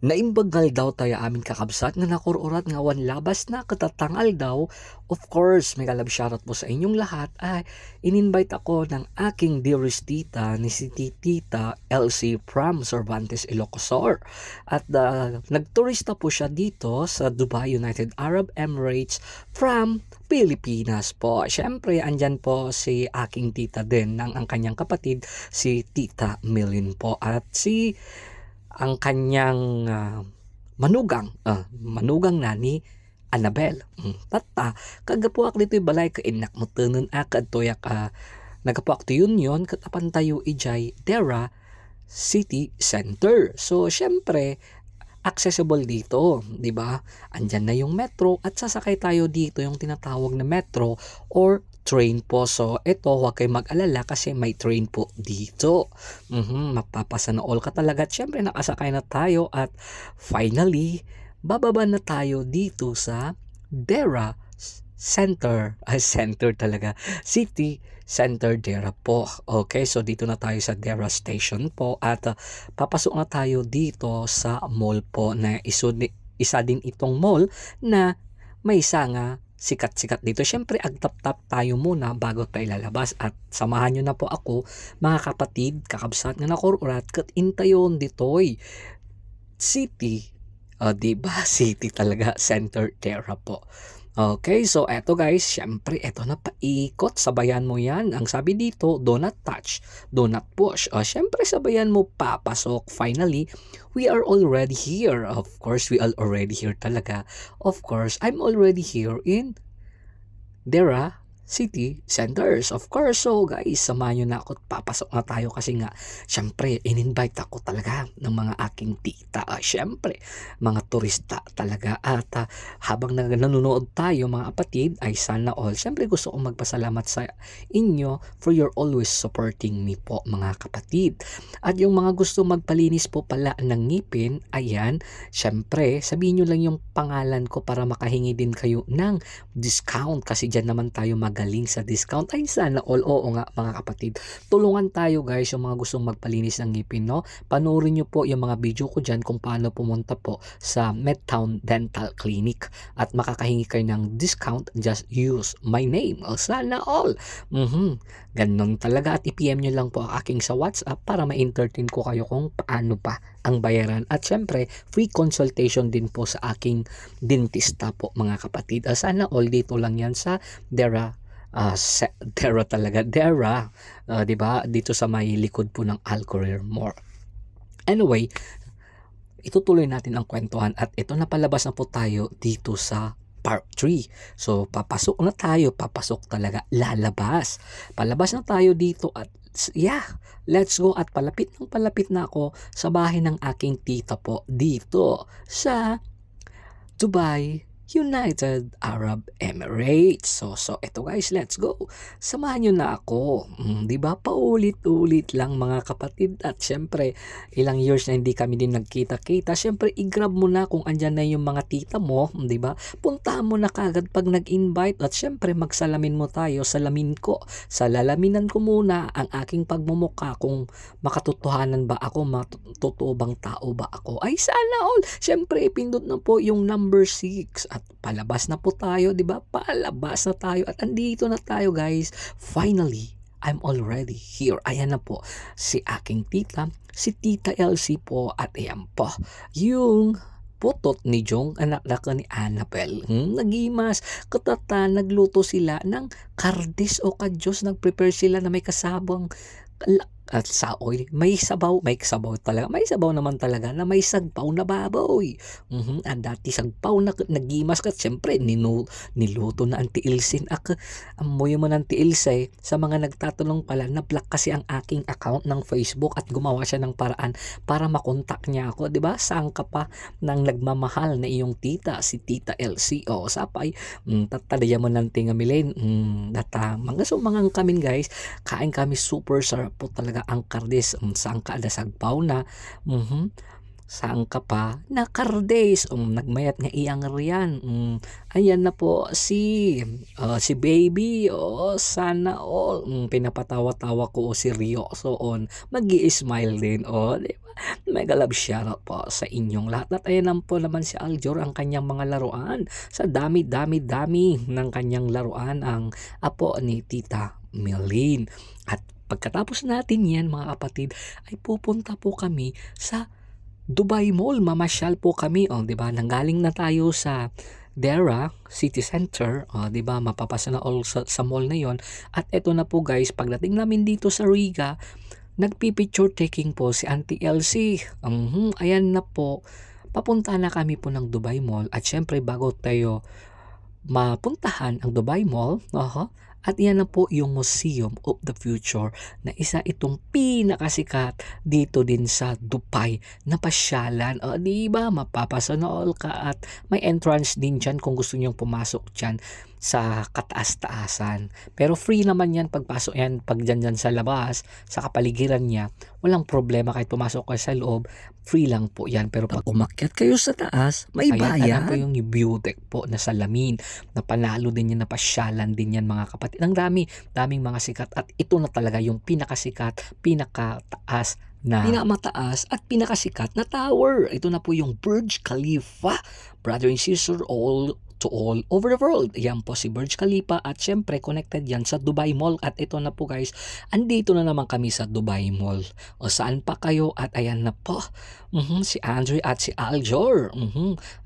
Naimbagal daw tayo aming kakabsat nga nakururat nga wan labas na katatangal daw. Of course, may kalab shoutout po sa inyong lahat. Ay, in-invite ako ng aking dearest tita ni si Tita Elsie from Cervantes, Ilocosur. At nagturista po siya dito sa Dubai, United Arab Emirates from Pilipinas po. Siyempre, andyan po si aking tita din ng ang kanyang kapatid, si Tita Milin po. At ang kanyang manugang na ni Annabel. Tata, kagapuak dito balay ka inak mo tunon akad toyak nagapuak to yun katapan tayo ijay Dera City Center. So, syempre, accessible dito, di ba? Andyan na yung metro at sasakay tayo dito yung tinatawag na metro or train po. So, ito, huwag kayo mag-alala kasi may train po dito. Mapapasana all ka talaga. At syempre, nakasakay na tayo at finally, bababa na tayo dito sa Dera Center. Center talaga. City Center Dera po. Okay, so dito na tayo sa Dera Station po at papasok na tayo dito sa mall po na isa din itong mall na may isa nga sikat-sikat dito. Syempre, agtap-tap tayo muna bago tayo lalabas at samahan nyo na po ako, mga kapatid, kakabsat nga nakururat, kat intayon ditoy City, diba? City talaga, Center Dera po. Okay, so eto guys, syempre eto na paikot, sabayan mo yan. Ang sabi dito, do not touch, do not push. Syempre sabayan mo papasok. Finally, we are already here. Of course, we are already here talaga. Of course, I'm already here in Dera City Centers. Of course, so guys, samahan nyo na ako at papasok na tayo kasi nga, syempre, in-invite ako talaga ng mga aking tita. Syempre, mga turista talaga. At habang nanonood tayo, mga kapatid, ay sana all. Syempre, gusto kong magpasalamat sa inyo for your always supporting me po, mga kapatid. At yung mga gusto magpalinis po pala ng ngipin, ayan, syempre, sabihin nyo lang yung pangalan ko para makahingi din kayo ng discount kasi dyan naman tayo magaling sa discount. Ay sana all. Oo nga mga kapatid, tulungan tayo guys yung mga gustong magpalinis ng ngipin, no? Panoorin nyo po yung mga video ko dyan kung paano pumunta po sa Medtown Dental Clinic at makakahingi kayo ng discount. Just use my name. Sana all. Ganon talaga at i-PM nyo lang po ang aking sa WhatsApp para ma-entertain ko kayo kung paano pa ang bayaran. At syempre, free consultation din po sa aking dentista po mga kapatid. Sana all dito lang yan sa Dera talaga. Dera, diba? Dito sa may likod po ng Al-Career Mall. Anyway, itutuloy natin ang kwentuhan at ito na palabas na po tayo dito sa Part 3. So, papasok na tayo. Papasok talaga. Lalabas. Palabas na tayo dito at yeah, let's go. At palapit na ako sa bahay ng aking tita po dito sa Dubai, United Arab Emirates. So ito guys, let's go. Samahan nyo na ako. Di ba? Paulit-ulit lang mga kapatid. At syempre, ilang years na hindi kami din nagkita-kita. Syempre, i-grab mo na kung andyan na yung mga tita mo. Di ba? Puntahan mo na kagad pag nag-invite. At syempre, magsalamin mo tayo. Salamin ko. Salalaminan ko muna ang aking pagmumuka kung makatotohanan ba ako, totoo bang tao ba ako. Ay, sana all. Syempre, ipindot na po yung number 6 at palabas na po tayo, di ba? Palabas na tayo at andito na tayo guys. Finally, I'm already here. Ayan na po si aking tita, si Tita Elsie po at ayan po yung putot ni Jong, anak na ni Annabel. Nagimas, katata, nagluto sila ng kardis o kadyos, nagprepare sila na may kasabang at saoy, may sabaw talaga, may sabaw naman talaga na may sagpaw na baboy. Ang dati sagpaw na nagimas ka, syempre niluto na ang tiilsin amoy mo ng tiilsay. Sa mga nagtatanong pala, na-block kasi ang aking account ng Facebook at gumawa siya ng paraan para makontak niya ako, di ba? Saan ka pa ng nagmamahal na iyong tita, si Tita Elsie. Sapay, tatadaya mo ng tingamilin. Data, mga sumangang kami guys, kain kami super sarap po talaga ang kardis. Saan ka ada sagpaw na. Saan ka pa? Nakardays, nagmayat nga iyang riyan. Ayan na po si baby, sana all. Pinapatawa-tawa ko si Rio. So on, smile din, di ba? Mega love shoutout po sa inyong lahat. At ayan lang po naman si Aljor ang kanyang mga laruan. Sa dami-dami-dami ng kanyang laruan ang apo ni Tita Melin. At pagkatapos natin yan mga kapatid, ay pupunta po kami sa Dubai Mall, mamasyal po kami, 'di ba? Nanggaling na tayo sa Dera City Center, 'di ba? Mapapasa na all sa mall na 'yon. At eto na po guys, pagdating namin dito sa Riga, nagpi-picture taking po si Auntie Elsie. Ayan na po. Papunta na kami po ng Dubai Mall at syempre bago tayo mapuntahan ang Dubai Mall, at yan na po yung Museum of the Future na isa itong pinakasikat dito din sa Dubai na pasyalan. Di ba? Mapapasanood ka at may entrance din dyan kung gusto nyong pumasok dyan sa kataas-taasan. Pero free naman yan pagpasok yan, pag dyan sa labas, sa kapaligiran niya, walang problema kahit pumasok ka sa loob, free lang po yan. Pero pag umakyat kayo sa taas, may bayan. Ayan po yung view deck po na salamin, na panalo din yan, na pasyalan din yan mga kapatid. Ang daming mga sikat at ito na talaga yung pinakasikat, pinakataas na pinakamataas at pinakasikat na tower. Ito na po yung Burj Khalifa, brother and sister all to all over the world. Yan po si Burj Khalifa at syempre connected yan sa Dubai Mall. At ito na po guys, andito na naman kami sa Dubai Mall. Saan pa kayo? At ayan na po, si Andre at si Aljor.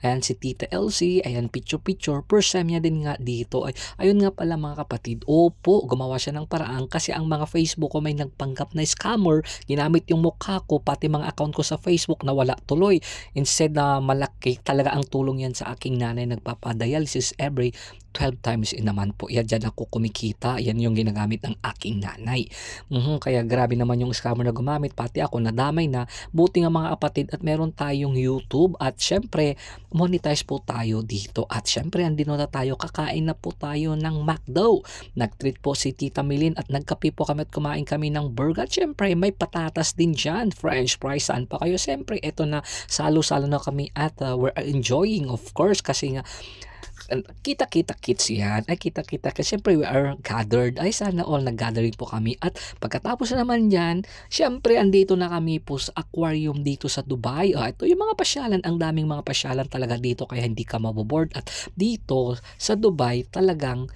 Ayan si Tita Elsie. Ayan picture. First time niya din nga dito. Ayun nga pala mga kapatid, opo, gumawa siya ng paraan kasi ang mga Facebook ko may nagpanggap na scammer. Ginamit yung mukha ko, pati mga account ko sa Facebook na wala tuloy. Instead na malaki talaga ang tulong yan sa aking nanay, nagpapadialysis every 12 times naman po. Yan dyan ako kumikita. Yan yung ginagamit ng aking nanay. Kaya grabe naman yung scammer na gumamit. Pati ako nadamay na. Buti nga mga kapatid at meron tayong YouTube at syempre monetize po tayo dito. At syempre andito na tayo. Kakain na po tayo ng McDo. Nag-treat po si Tita Milin at nagkape po kami at kumain kami ng burger. At syempre may patatas din dyan. French fries. Saan pa kayo? Syempre ito na, salo-salo na kami at we're enjoying of course kasi nga kita-kita kits yan. Kita-kita kasi syempre we are gathered. Sana all nag-gathering po kami. At pagkatapos naman yan, syempre andito na kami po sa aquarium dito sa Dubai. Ito yung mga pasyalan. Ang daming mga pasyalan talaga dito kaya hindi ka maboboard. At dito sa Dubai talagang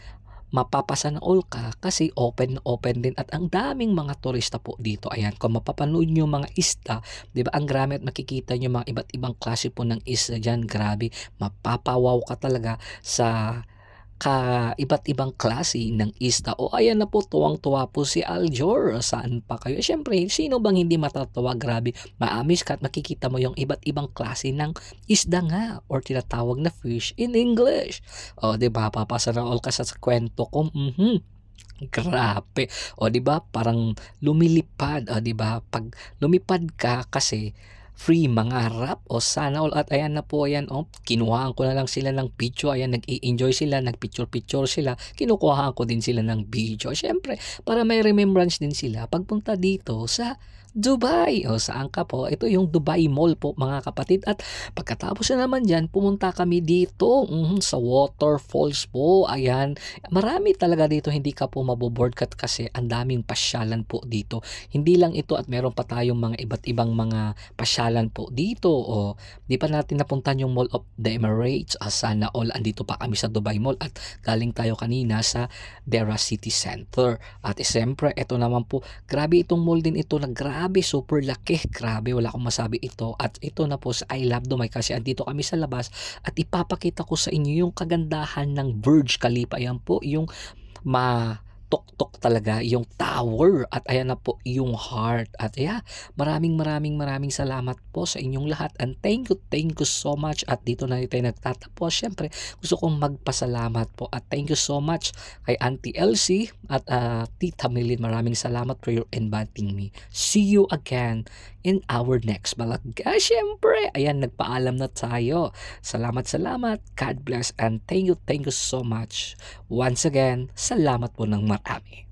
mapapasanood ka kasi open din at ang daming mga turista po dito. Ayan, kung mapapanood nyo mga isda, di ba, ang grabe at makikita nyo mga iba't ibang klase po ng isda dyan. Grabe, mapapawaw ka talaga sa iba't ibang klase ng isda. Ayan na po, tuwang-tuwa po si Aljor. Saan pa kayo? Siyempre, sino bang hindi matatawa? Grabe, maamis ka at makikita mo yung iba't ibang klase ng isda nga or tinatawag na fish in English. Diba, papasaraol ka sa kwento ko. Grabe. Diba, parang lumilipad. Diba, pag lumipad ka kasi free mangarap sana all. At ayan na po, ayan kinuhaan ko na lang sila ng video. Ayan, nag-i-enjoy sila, nag-picture sila, kinukuhaan ko din sila ng video syempre para may remembrance din sila pagpunta dito sa Dubai. Saan ka po? Ito yung Dubai Mall po mga kapatid. At pagkatapos na naman dyan, pumunta kami dito sa waterfalls po. Ayan, marami talaga dito, hindi ka po maboboard kasi ang daming pasyalan po dito. Hindi lang ito at meron pa tayong mga iba't ibang mga pasyalan po dito. Di pa natin napuntan yung Mall of the Emirates. Sana all, andito pa kami sa Dubai Mall at galing tayo kanina sa Dera City Center. At siyempre, ito naman po, grabe itong mall din ito na grabe, super laki. Grabe, wala akong masabi ito. At ito na po sa I Love Dubai kasi andito kami sa labas at ipapakita ko sa inyo yung kagandahan ng Burj Khalifa. Ayan po, yung tok talaga yung tower at ayan na po yung heart. At maraming salamat po sa inyong lahat and thank you so much. At dito na tayo nagtatapos. Syempre gusto kong magpasalamat po at thank you so much kay Auntie Elsie at Tita Milin. Maraming salamat for your inviting me. See you again in our next vlog. Syempre ayan, nagpaalam na tayo. Salamat. God bless and thank you so much. Once again, salamat po ng marami.